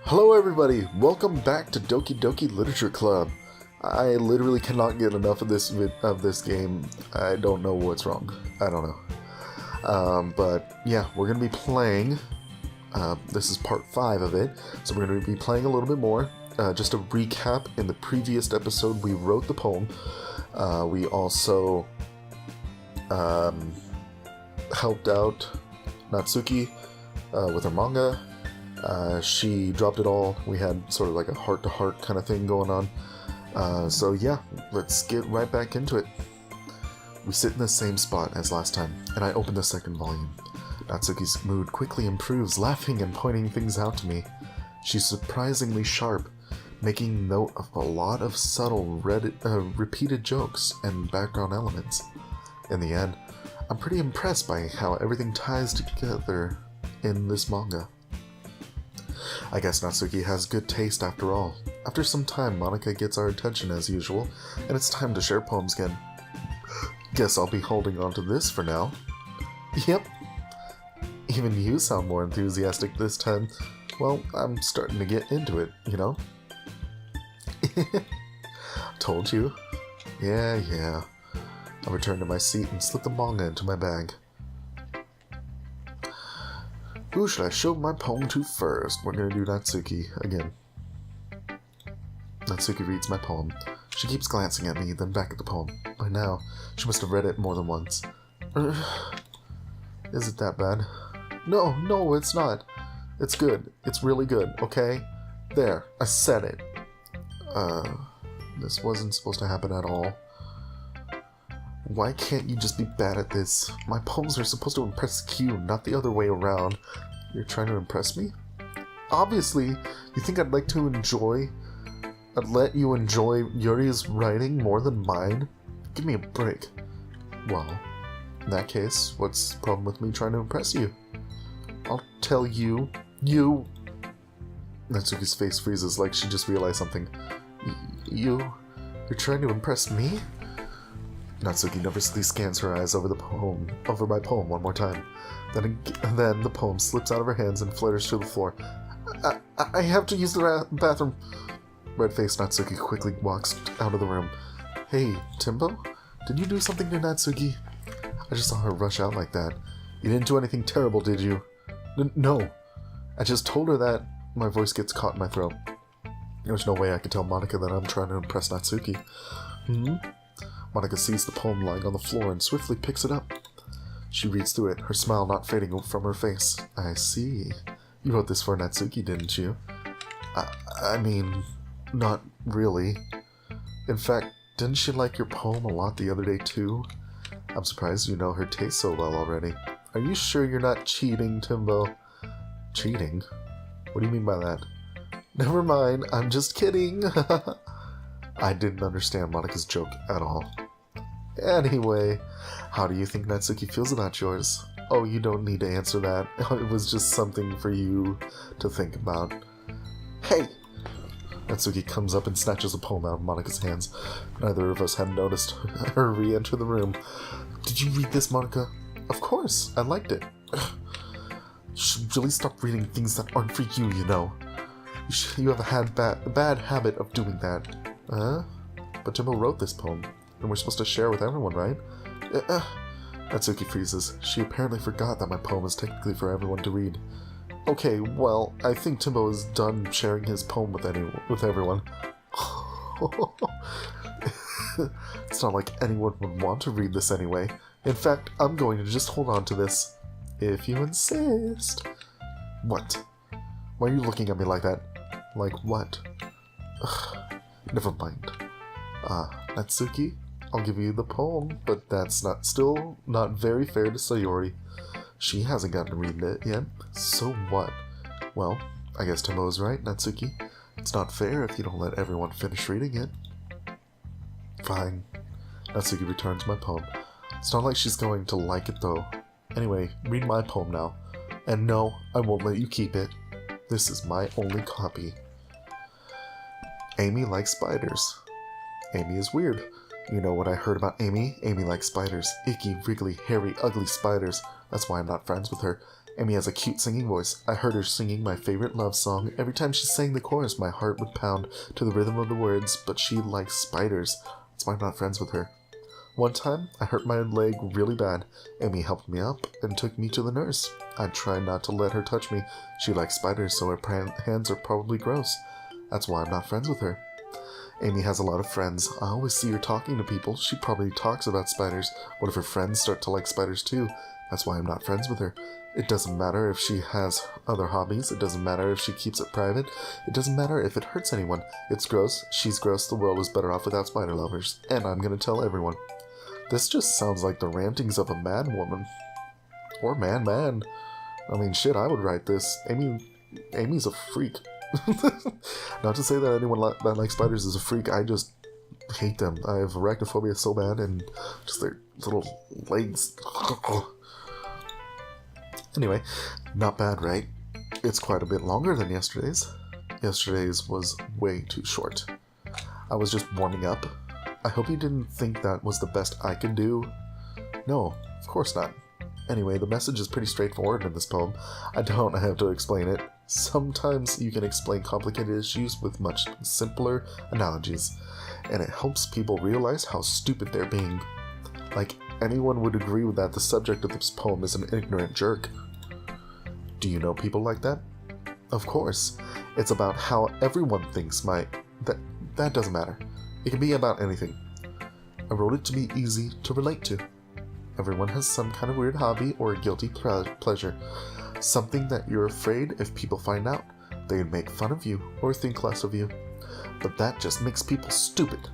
Hello everybody, welcome back to Doki Doki Literature Club. I literally cannot get enough of this game. I don't know what's wrong. I don't know. But yeah, we're going to be playing. This is part 5 of it, so we're going to be playing a little bit more. Just a recap, in the previous episode we wrote the poem. We also helped out Natsuki with her manga. She dropped it all. We had sort of like a heart-to-heart kind of thing going on. So yeah, let's get right back into it. We sit in the same spot as last time, and I open the second volume. Natsuki's mood quickly improves, laughing and pointing things out to me. She's surprisingly sharp, making note of a lot of subtle, repeated jokes and background elements. In the end, I'm pretty impressed by how everything ties together in this manga. I guess Natsuki has good taste after all. After some time, Monika gets our attention as usual, and it's time to share poems again. Guess I'll be holding on to this for now. Yep. Even you sound more enthusiastic this time. Well, I'm starting to get into it, you know? Told you. Yeah. I return to my seat and slip the manga into my bag. Who should I show my poem to first? We're gonna do Natsuki again. Natsuki reads my poem. She keeps glancing at me, then back at the poem. By now, she must have read it more than once. Is it that bad? No, it's not. It's good. It's really good, okay? There, I said it. This wasn't supposed to happen at all. Why can't you just be bad at this? My poems are supposed to impress you, not the other way around. You're trying to impress me? Obviously, you think I'd let you enjoy Yuri's writing more than mine? Give me a break. Well, in that case, what's the problem with me trying to impress you? I'll tell you. Natsuki's face freezes like she just realized something. You're trying to impress me? Natsuki nervously scans her eyes over my poem one more time. Then the poem slips out of her hands and flutters to the floor. I have to use the bathroom. Red-faced Natsuki quickly walks out of the room. Hey, Timbo? Did you do something to Natsuki? I just saw her rush out like that. You didn't do anything terrible, did you? No. I just told her that. My voice gets caught in my throat. There's no way I could tell Monika that I'm trying to impress Natsuki. Monika sees the poem lying on the floor and swiftly picks it up. She reads through it, her smile not fading from her face. I see. You wrote this for Natsuki, didn't you? I mean, not really. In fact, didn't she like your poem a lot the other day too? I'm surprised you know her taste so well already. Are you sure you're not cheating, Timbo? Cheating? What do you mean by that? Never mind, I'm just kidding. I didn't understand Monika's joke at all. Anyway, how do you think Natsuki feels about yours? Oh, you don't need to answer that. It was just something for you to think about. Hey! Natsuki comes up and snatches a poem out of Monika's hands. Neither of us had noticed her re-enter the room. Did you read this, Monika? Of course, I liked it. You should really stop reading things that aren't for you, you know. You have a bad habit of doing that. But Timbo wrote this poem, and we're supposed to share with everyone, right? Natsuki freezes. She apparently forgot that my poem is technically for everyone to read. Okay, well, I think Timbo is done sharing his poem with everyone. It's not like anyone would want to read this anyway. In fact, I'm going to just hold on to this. If you insist. What? Why are you looking at me like that? Like what? Never mind. Natsuki, I'll give you the poem, but that's still not very fair to Sayori. She hasn't gotten to read it yet, so what? Well, I guess Timbo is right, Natsuki. It's not fair if you don't let everyone finish reading it. Fine. Natsuki returns my poem. It's not like she's going to like it, though. Anyway, read my poem now. And no, I won't let you keep it. This is my only copy. Amy likes spiders. Amy is weird. You know what I heard about Amy? Amy likes spiders. Icky, wriggly, hairy, ugly spiders. That's why I'm not friends with her. Amy has a cute singing voice. I heard her singing my favorite love song. Every time she sang the chorus, my heart would pound to the rhythm of the words, but she likes spiders. That's why I'm not friends with her. One time, I hurt my leg really bad. Amy helped me up and took me to the nurse. I tried not to let her touch me. She likes spiders, so her hands are probably gross. That's why I'm not friends with her. Amy has a lot of friends. I always see her talking to people. She probably talks about spiders. What if her friends start to like spiders too? That's why I'm not friends with her. It doesn't matter if she has other hobbies. It doesn't matter if she keeps it private. It doesn't matter if it hurts anyone. It's gross. She's gross. The world is better off without spider lovers. And I'm gonna tell everyone. This just sounds like the rantings of a mad woman. Or man. I mean, shit, I would write this. Amy's a freak. Not to say that anyone that likes spiders is a freak. I just hate them. I have arachnophobia so bad, and just their little legs. Anyway, not bad, right? It's quite a bit longer than yesterday's. Yesterday's was way too short. I was just warming up. I hope you didn't think that was the best I could do. No, of course not. Anyway, the message is pretty straightforward in this poem. I don't have to explain it. Sometimes you can explain complicated issues with much simpler analogies, and it helps people realize how stupid they're being. Like, anyone would agree with that the subject of this poem is an ignorant jerk. Do you know people like that? Of course. It's about how everyone thinks that doesn't matter. It can be about anything. I wrote it to be easy to relate to. Everyone has some kind of weird hobby or a guilty pleasure. Something that you're afraid if people find out, they'd make fun of you or think less of you. But that just makes people stupid.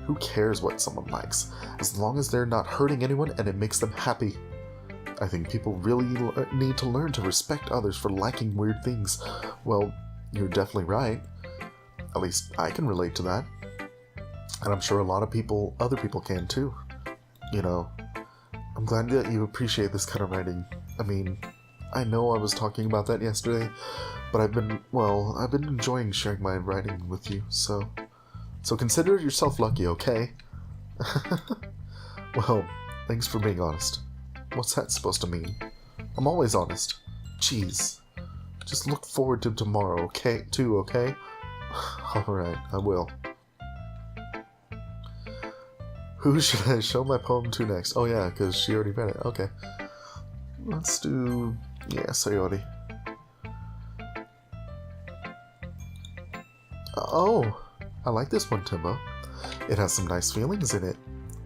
Who cares what someone likes, as long as they're not hurting anyone and it makes them happy? I think people really need to learn to respect others for liking weird things. Well, you're definitely right. At least I can relate to that. And I'm sure a lot of other people can too. You know, I'm glad that you appreciate this kind of writing. I mean, I know I was talking about that yesterday, but I've been enjoying sharing my writing with you, so consider yourself lucky, okay? Well, thanks for being honest. What's that supposed to mean? I'm always honest. Jeez. Just look forward to tomorrow, okay? Alright, I will. Who should I show my poem to next? Oh yeah, because she already read it. Okay. Let's do... yeah, Sayori. Oh! I like this one, Timbo. It has some nice feelings in it.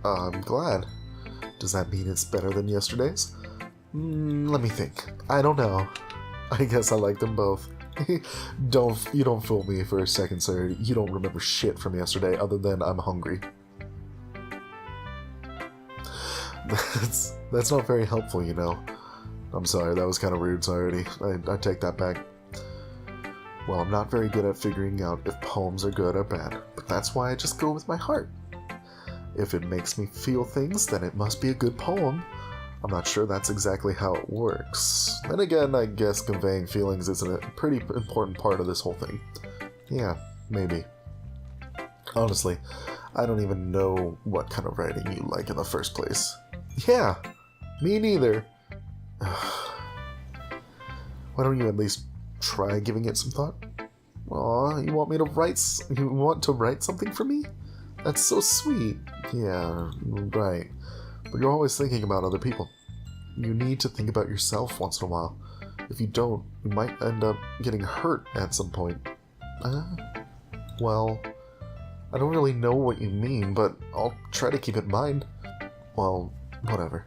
I'm glad. Does that mean it's better than yesterday's? Let me think. I don't know. I guess I like them both. You don't fool me for a second, sir. You don't remember shit from yesterday other than I'm hungry. That's not very helpful, you know. I'm sorry, that was kind of rude, Sayori. I take that back. Well, I'm not very good at figuring out if poems are good or bad, but that's why I just go with my heart. If it makes me feel things, then it must be a good poem. I'm not sure that's exactly how it works. Then again, I guess conveying feelings is a pretty important part of this whole thing. Yeah, maybe. Honestly, I don't even know what kind of writing you like in the first place. Yeah, me neither. Why don't you at least try giving it some thought? Aw, you want to write something for me? That's so sweet. Yeah, right. But you're always thinking about other people. You need to think about yourself once in a while. If you don't, you might end up getting hurt at some point. Well, I don't really know what you mean, but I'll try to keep it in mind. Well, whatever.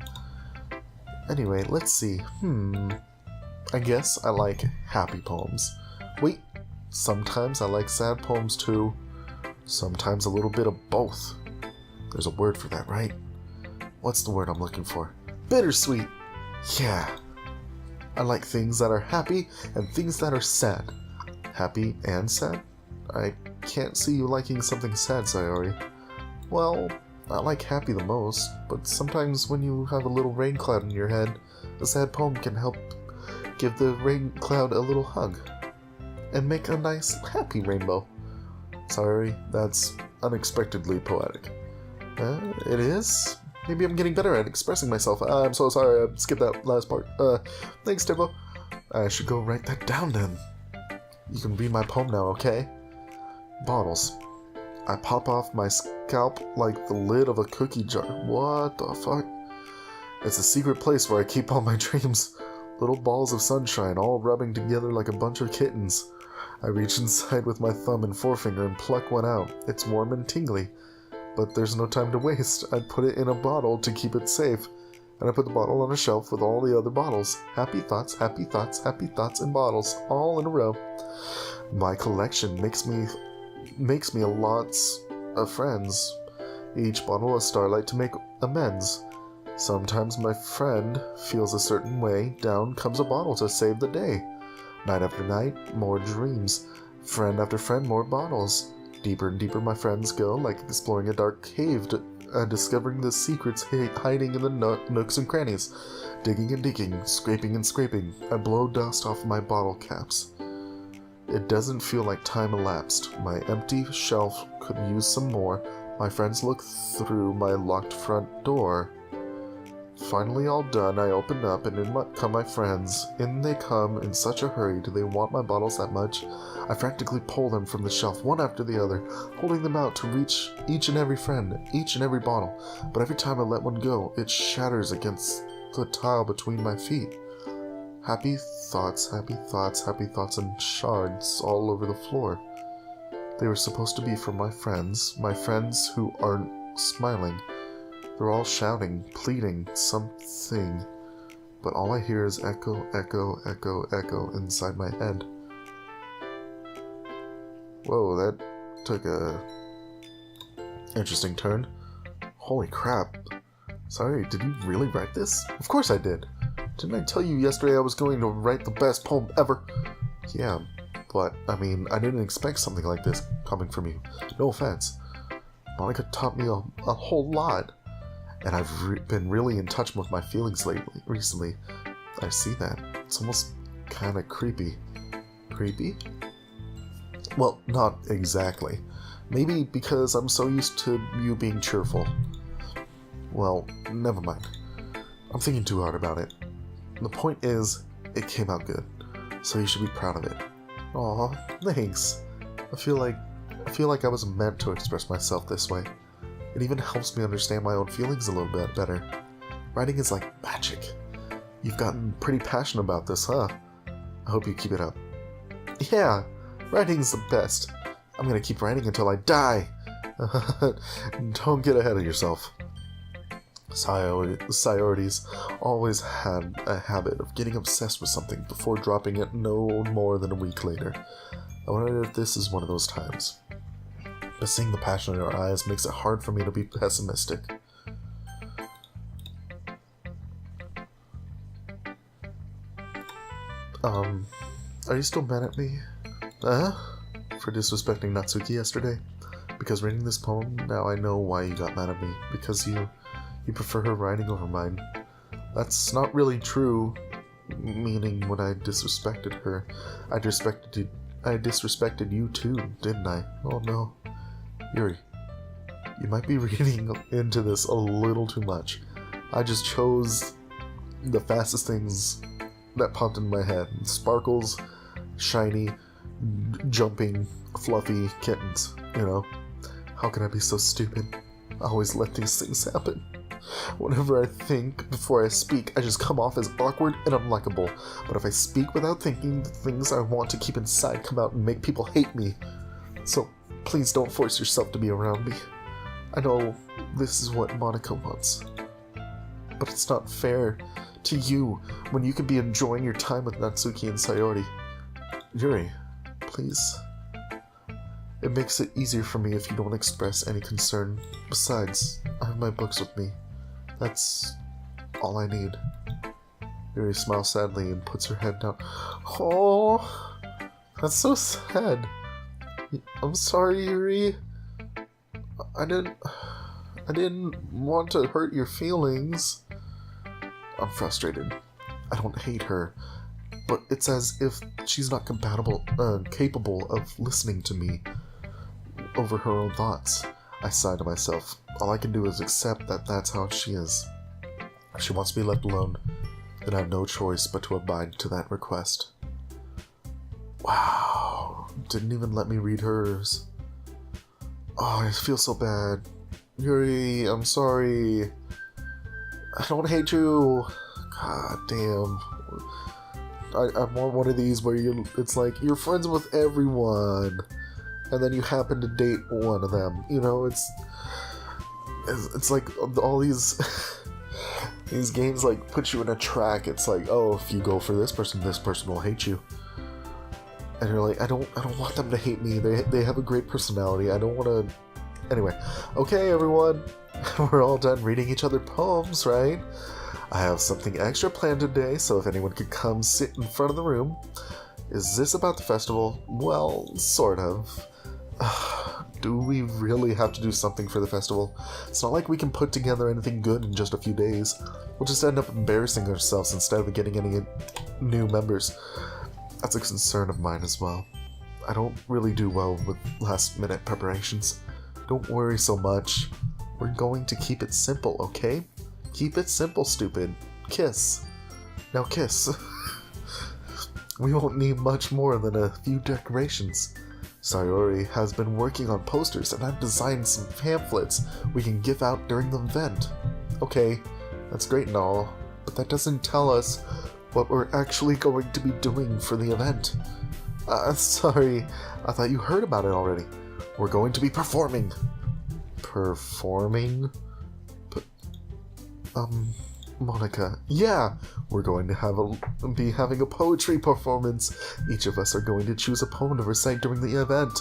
Anyway, let's see. I guess I like happy poems. Wait, sometimes I like sad poems too. Sometimes a little bit of both. There's a word for that, right? What's the word I'm looking for? Bittersweet! Yeah. I like things that are happy and things that are sad. Happy and sad? I can't see you liking something sad, Sayori. Well, I like happy the most, but sometimes when you have a little rain cloud in your head, a sad poem can help give the rain cloud a little hug and make a nice, happy rainbow. Sorry, that's unexpectedly poetic. It is? Maybe I'm getting better at expressing myself. I'm so sorry, I skipped that last part. Thanks, Tibbo. I should go write that down then. You can read my poem now, okay? Bottles. I pop off my scalp like the lid of a cookie jar. What the fuck? It's a secret place where I keep all my dreams. Little balls of sunshine all rubbing together like a bunch of kittens. I reach inside with my thumb and forefinger and pluck one out. It's warm and tingly. But there's no time to waste. I put it in a bottle to keep it safe. And I put the bottle on a shelf with all the other bottles. Happy thoughts, happy thoughts, happy thoughts, and bottles, all in a row. My collection makes me a lots of friends. Each bottle a starlight to make amends. Sometimes my friend feels a certain way. Down comes a bottle to save the day. Night after night, more dreams. Friend after friend, more bottles. Deeper and deeper my friends go, like exploring a dark cave, discovering the secrets hiding in the nooks and crannies. Digging and digging, scraping and scraping, I blow dust off my bottle caps. It doesn't feel like time elapsed. My empty shelf could use some more. My friends look through my locked front door. Finally all done, I open up, and in come my friends. In they come in such a hurry. Do they want my bottles that much? I frantically pull them from the shelf, one after the other, holding them out to reach each and every friend, each and every bottle. But every time I let one go, it shatters against the tile between my feet. Happy thoughts, happy thoughts, happy thoughts, and shards all over the floor. They were supposed to be for my friends who aren't smiling. They're all shouting, pleading, something. But all I hear is echo, echo, echo, echo inside my head. Whoa, that took a interesting turn. Holy crap. Sorry, did you really write this? Of course I did. Didn't I tell you yesterday I was going to write the best poem ever? Yeah, but, I mean, I didn't expect something like this coming from you. No offense. Monika taught me a whole lot. And I've been really in touch with my feelings recently. I see that. It's almost kind of creepy. Creepy? Well, not exactly. Maybe because I'm so used to you being cheerful. Well, never mind. I'm thinking too hard about it. The point is, it came out good. So you should be proud of it. Aw, thanks. I feel like I was meant to express myself this way. It even helps me understand my own feelings a little bit better. Writing is like magic. You've gotten pretty passionate about this, huh? I hope you keep it up. Yeah, writing's the best. I'm gonna keep writing until I die. Don't get ahead of yourself. Sayorities always had a habit of getting obsessed with something before dropping it no more than a week later. I wonder if this is one of those times. But seeing the passion in her eyes makes it hard for me to be pessimistic. Are you still mad at me? For disrespecting Natsuki yesterday? Because reading this poem, now I know why you got mad at me. Because you prefer her writing over mine. That's not really true, meaning when I disrespected her, I disrespected you too, didn't I? Oh no. Yuri, you might be reading into this a little too much. I just chose the fastest things that popped in my head. Sparkles, shiny, jumping, fluffy kittens, you know? How can I be so stupid? I always let these things happen. Whenever I think before I speak, I just come off as awkward and unlikable. But if I speak without thinking, the things I want to keep inside come out and make people hate me. So please don't force yourself to be around me. I know this is what Monika wants. But it's not fair to you when you could be enjoying your time with Natsuki and Sayori. Yuri, please. It makes it easier for me if you don't express any concern. Besides, I have my books with me. That's all I need. Yuri smiles sadly and puts her head down. Oh, that's so sad. I'm sorry, Yuri. I didn't want to hurt your feelings. I'm frustrated. I don't hate her, but it's as if she's not capable of listening to me over her own thoughts. I sigh to myself. All I can do is accept that that's how she is. If she wants to be left alone, then I have no choice but to abide to that request. Wow, didn't even let me read hers. Oh, I feel so bad. Yuri, I'm sorry. I don't hate you. God damn. I want one of these where it's like you're friends with everyone, and then you happen to date one of them. You know, it's like all these these games like put you in a track. It's like, oh, if you go for this person will hate you. And you're like, I don't want them to hate me. They have a great personality. I don't want to. Anyway, okay, everyone, we're all done reading each other poems, right? I have something extra planned today, so if anyone could come sit in front of the room. Is this about the festival? Well, sort of. Do we really have to do something for the festival? It's not like we can put together anything good in just a few days. We'll just end up embarrassing ourselves instead of getting any new members. That's a concern of mine as well. I don't really do well with last-minute preparations. Don't worry so much. We're going to keep it simple, okay? Keep it simple, stupid. Kiss. Now kiss. We won't need much more than a few decorations. Sayori has been working on posters, and I've designed some pamphlets we can give out during the event. Okay, that's great and all, but that doesn't tell us what we're actually going to be doing for the event. Sorry, I thought you heard about it already. We're going to be performing. Performing? Monika. Yeah, we're going to be having a poetry performance. Each of us are going to choose a poem to recite during the event.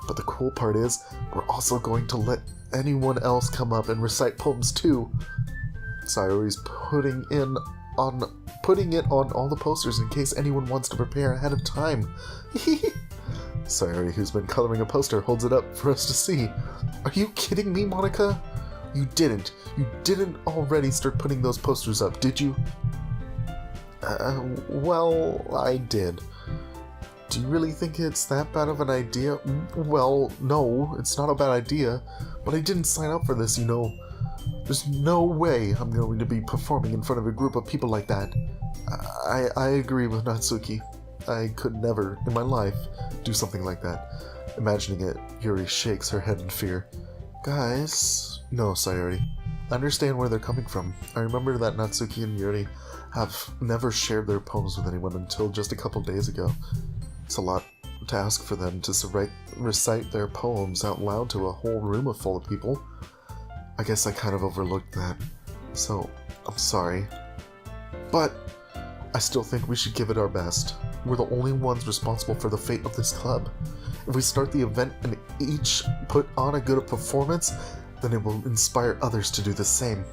But the cool part is, we're also going to let anyone else come up and recite poems too. Sayori's putting it on all the posters in case anyone wants to prepare ahead of time. Sayori, who's been coloring a poster, holds it up for us to see. Are you kidding me, Monika? You didn't already start putting those posters up, did you? Well, I did. Do you really think it's that bad of an idea? Well, no, it's not a bad idea, but I didn't sign up for this, you know. There's no way I'm going to be performing in front of a group of people like that. I agree with Natsuki. I could never, in my life, do something like that. Imagining it, Yuri shakes her head in fear. Guys... No, Sayori. I understand where they're coming from. I remember that Natsuki and Yuri have never shared their poems with anyone until just a couple days ago. It's a lot to ask for them to recite their poems out loud to a whole room full of people. I guess I kind of overlooked that. So, I'm sorry. But, I still think we should give it our best. We're the only ones responsible for the fate of this club. If we start the event and each put on a good performance, then it will inspire others to do the same.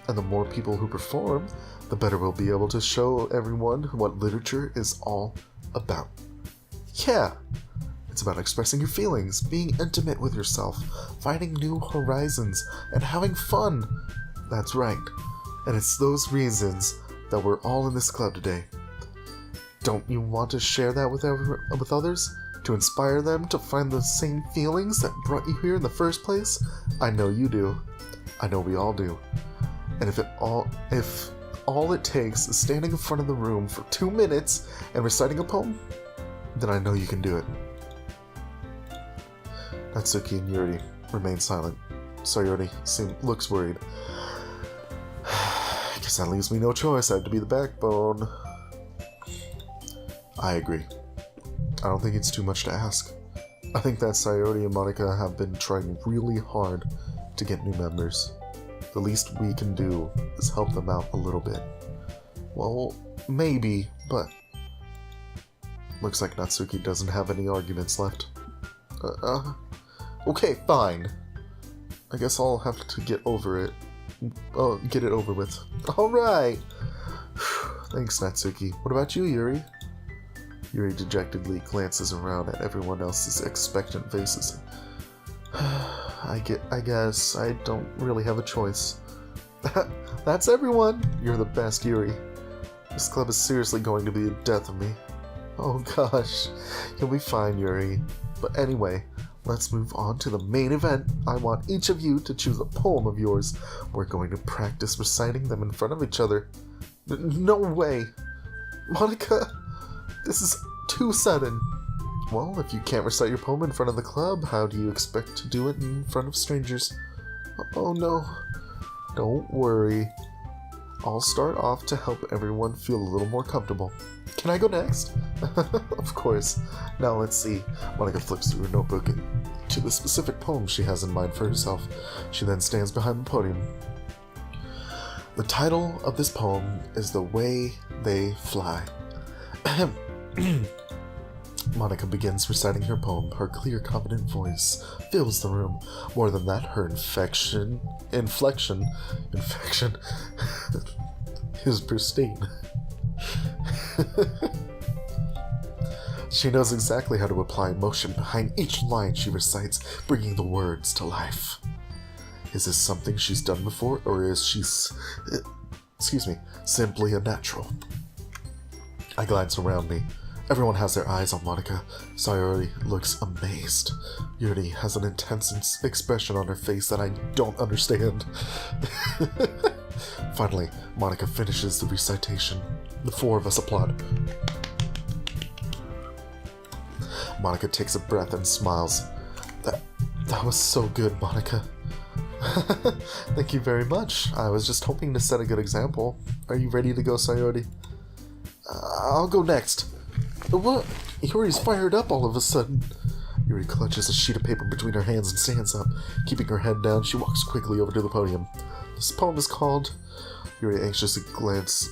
And the more people who perform, the better we'll be able to show everyone what literature is all about. Yeah! It's about expressing your feelings, being intimate with yourself, finding new horizons, and having fun. That's right. And it's those reasons that we're all in this club today. Don't you want to share that with others? To inspire them to find the same feelings that brought you here in the first place? I know you do. I know we all do. And if all it takes is standing in front of the room for 2 minutes and reciting a poem, then I know you can do it. Natsuki and Yuri remain silent. Sayori looks worried. I guess that leaves me no choice. I have to be the backbone. I agree. I don't think it's too much to ask. I think that Sayori and Monika have been trying really hard to get new members. The least we can do is help them out a little bit. Well, maybe, but... Looks like Natsuki doesn't have any arguments left. Okay, fine. I guess I'll have to get over it. Oh, get it over with. Alright! Thanks, Natsuki. What about you, Yuri? Yuri dejectedly glances around at everyone else's expectant faces. I guess I don't really have a choice. That's everyone! You're the best, Yuri. This club is seriously going to be the death of me. Oh gosh, you'll be fine, Yuri. But anyway, let's move on to the main event. I want each of you to choose a poem of yours. We're going to practice reciting them in front of each other. No way. Monika, this is too sudden. Well, if you can't recite your poem in front of the club, how do you expect to do it in front of strangers? Oh no. Don't worry. I'll start off to help everyone feel a little more comfortable. Can I go next? Of course. Now let's see. Monika flips through her notebook to the specific poem she has in mind for herself. She then stands behind the podium. The title of this poem is The Way They Fly. Monika begins reciting her poem. Her clear, confident voice fills the room. More than that, her inflection is pristine. She knows exactly how to apply emotion behind each line she recites, bringing the words to life. Is this something she's done before, or is she, simply a natural? I glance around me. Everyone has their eyes on Monika. Sayori looks amazed. Yuri has an intense expression on her face that I don't understand. Finally, Monika finishes the recitation. The four of us applaud. Monika takes a breath and smiles. That was so good, Monika. Thank you very much. I was just hoping to set a good example. Are you ready to go, Sayori? I'll go next. What? Yuri's fired up all of a sudden. Yuri clutches a sheet of paper between her hands and stands up. Keeping her head down, she walks quickly over to the podium. This poem is called... Yuri anxiously glances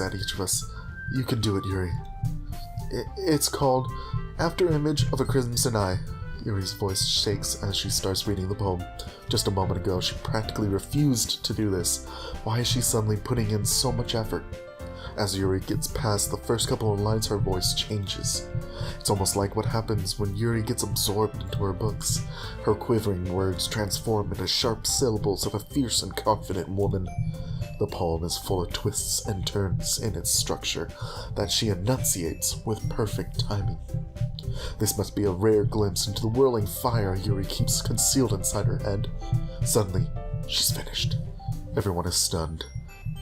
at each of us. You can do it, Yuri. It's called After Image of a Crimson Eye. Yuri's voice shakes as she starts reading the poem. Just a moment ago, she practically refused to do this. Why is she suddenly putting in so much effort? As Yuri gets past the first couple of lines, her voice changes. It's almost like what happens when Yuri gets absorbed into her books. Her quivering words transform into sharp syllables of a fierce and confident woman. The poem is full of twists and turns in its structure that she enunciates with perfect timing. This must be a rare glimpse into the whirling fire Yuri keeps concealed inside her head. Suddenly, she's finished. Everyone is stunned.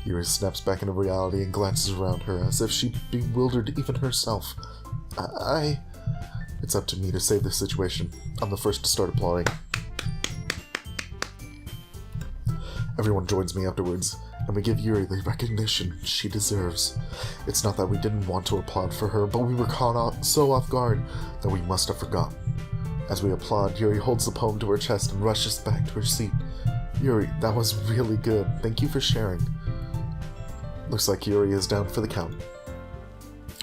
Yuri snaps back into reality and glances around her as if she'd bewildered even herself. It's up to me to save this situation. I'm the first to start applauding. Everyone joins me afterwards, and we give Yuri the recognition she deserves. It's not that we didn't want to applaud for her, but we were caught so off guard that we must have forgotten. As we applaud, Yuri holds the poem to her chest and rushes back to her seat. Yuri, that was really good. Thank you for sharing. Looks like Yuri is down for the count.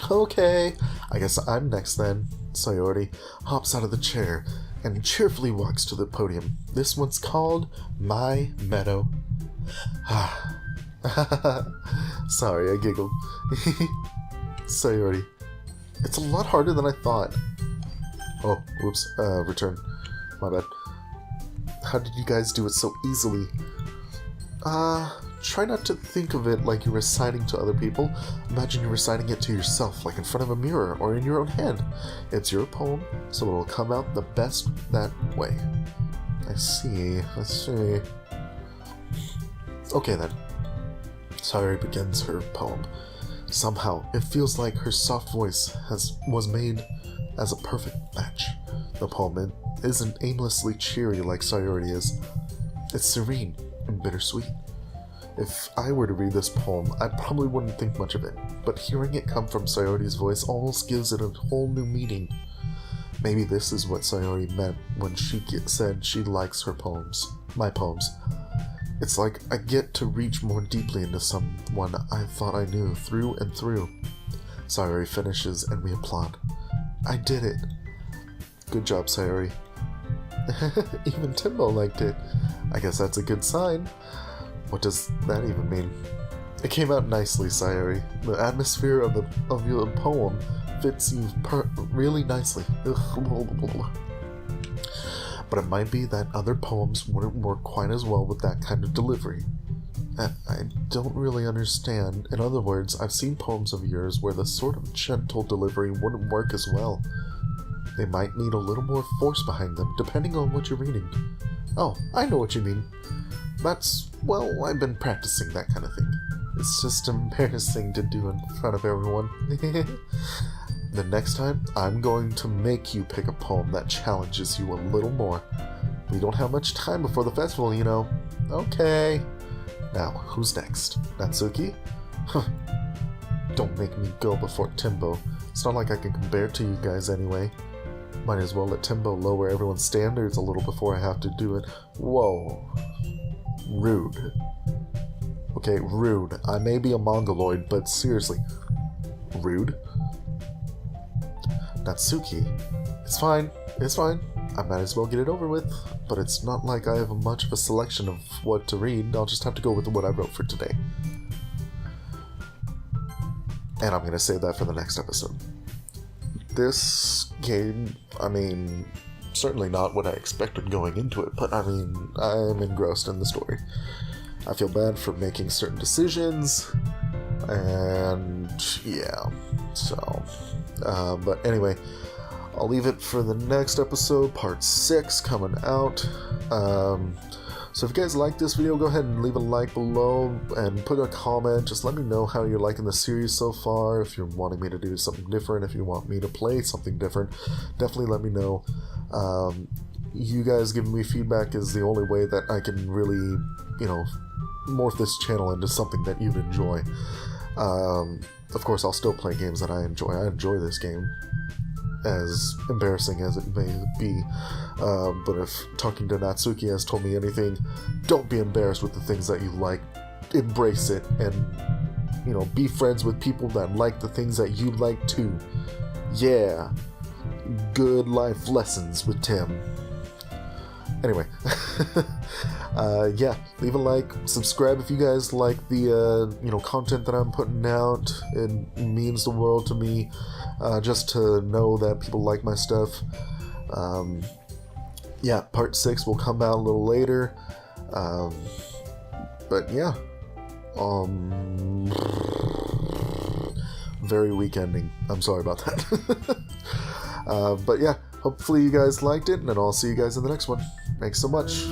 Okay, I guess I'm next then. Sayori hops out of the chair and cheerfully walks to the podium. This one's called My Meadow. Sorry, I giggled. Sayori, it's a lot harder than I thought. Oh, whoops, return. My bad. How did you guys do it so easily? Try not to think of it like you're reciting to other people. Imagine you're reciting it to yourself, like in front of a mirror or in your own head. It's your poem, so it'll come out the best that way. I see. Okay then. Sayori begins her poem. Somehow, it feels like her soft voice was made as a perfect match. The poem isn't aimlessly cheery like Sayori is. It's serene and bittersweet. If I were to read this poem, I probably wouldn't think much of it, but hearing it come from Sayori's voice almost gives it a whole new meaning. Maybe this is what Sayori meant when she said she likes her poems, my poems. It's like I get to reach more deeply into someone I thought I knew through and through. Sayori finishes and we applaud. I did it. Good job, Sayori. Even Timbo liked it. I guess that's a good sign. What does that even mean? It came out nicely, Sayori. The atmosphere of your poem fits you really nicely. But it might be that other poems wouldn't work quite as well with that kind of delivery. I don't really understand. In other words, I've seen poems of yours where the sort of gentle delivery wouldn't work as well. They might need a little more force behind them, depending on what you're reading. Oh, I know what you mean. That's, well, I've been practicing that kind of thing. It's just embarrassing to do in front of everyone. The next time, I'm going to make you pick a poem that challenges you a little more. We don't have much time before the festival, you know. Okay. Now, who's next? Natsuki? Huh. Don't make me go before Timbo. It's not like I can compare to you guys anyway. Might as well let Timbo lower everyone's standards a little before I have to do it. Whoa. Rude. Okay, rude. I may be a mongoloid, but seriously. Rude? Natsuki. It's fine. It's fine. I might as well get it over with. But it's not like I have much of a selection of what to read. I'll just have to go with what I wrote for today. And I'm going to save that for the next episode. This game, I mean, certainly not what I expected going into it, but I mean, I'm engrossed in the story. I feel bad for making certain decisions, and yeah, so, but anyway, I'll leave it for the next episode, part 6, coming out. So if you guys like this video, go ahead and leave a like below and put a comment. Just let me know how you're liking the series so far. If you're wanting me to do something different, if you want me to play something different, definitely let me know. You guys giving me feedback is the only way that I can really, morph this channel into something that you'd enjoy. Of course, I'll still play games that I enjoy. I enjoy this game, as embarrassing as it may be. But if talking to Natsuki has told me anything, don't be embarrassed with the things that you like. Embrace it, and, be friends with people that like the things that you like too. Yeah. Good life lessons with Tim. Anyway. Yeah, leave a like, subscribe if you guys like the, content that I'm putting out. It means the world to me, just to know that people like my stuff. Yeah, part 6 will come out a little later. But yeah. Very weak ending. I'm sorry about that. But yeah, hopefully you guys liked it, and I'll see you guys in the next one. Thanks so much.